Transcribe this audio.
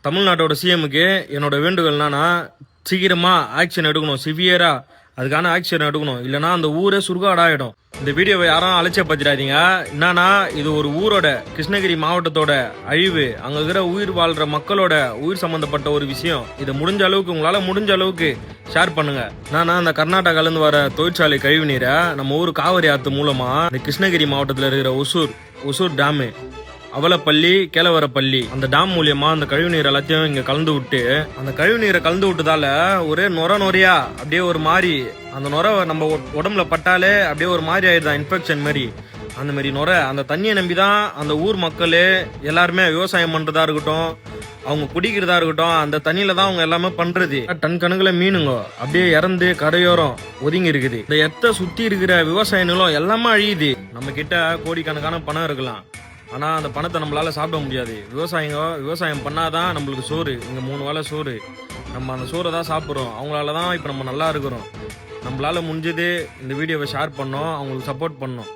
தமிழ்நாட்டோட சிஎம்முக்கு என்னோட வேண்டுகோள் என்னன்னா, சீக்கிரமா ஆக்ஷன் எடுக்கணும், சிவியரா அதுக்கான ஆக்ஷன் எடுக்கணும். இல்லைன்னா அந்த ஊரே சுருகாடாயிடும். இந்த வீடியோவை யாரும் அலட்சியப்படுத்திடாதீங்க. என்னன்னா, இது ஒரு ஊரோட, கிருஷ்ணகிரி மாவட்டத்தோட அழிவு, அங்க இருக்கிற உயிர் வாழ்ற மக்களோட உயிர் சம்பந்தப்பட்ட ஒரு விஷயம். இதை முடிஞ்ச அளவுக்கு, உங்களால முடிஞ்ச அளவுக்கு ஷேர் பண்ணுங்க. என்னன்னா, அந்த கர்நாடகால இருந்து வர தொழிற்சாலை கழிவு நீரை நம்ம ஊர் காவிரி ஆத்து மூலமா இந்த கிருஷ்ணகிரி மாவட்டத்தில் இருக்கிற ஒசூர் டேமு, அவலப்பள்ளி, கேளவரப்பள்ளி, அந்த டேம் மூலியமா அந்த கழிவு நீர் எல்லாத்தையும் இங்க கலந்து விட்டு, அந்த கழிவு நீரை கலந்து விட்டதால ஒரே நொறையா அப்படியே ஒரு மாதிரி, அந்த நுரை நம்ம உடம்புல பட்டாலே அப்படியே ஒரு மாதிரி ஆயிடுதான், இன்ஃபெக்ஷன் மாதிரி. அந்த மாதிரி நுரை, அந்த தண்ணியை நம்பிதான் அந்த ஊர் மக்களே எல்லாருமே விவசாயம் பண்றதா இருக்கட்டும், அவங்க குடிக்கிறதா இருக்கட்டும், அந்த தண்ணியில தான் அவங்க எல்லாமே பண்றது. டன் கணக்குல மீனுங்க அப்படியே இறந்து கரையோரம் ஒதுங்கி இருக்குது. இந்த எத்த சுத்தி இருக்கிற விவசாய நிலம் எல்லாமே அழியுது. நம்ம கிட்ட கோடிக்கணக்கான பணம் இருக்கலாம், ஆனா அந்த பணத்தை நம்மளால சாப்பிட முடியாது. விவசாயம் பண்ணாதான் நம்மளுக்கு சோறு. இங்க 3 வேளை சோறு, நம்ம அந்த சோறை தான் சாப்பிட்றோம். அவங்களால தான் இப்ப நம்ம நல்லா இருக்கிறோம். நம்மளால முடிஞ்சது இந்த வீடியோவை ஷேர் பண்ணோம், அவங்களுக்கு சப்போர்ட் பண்ணோம்.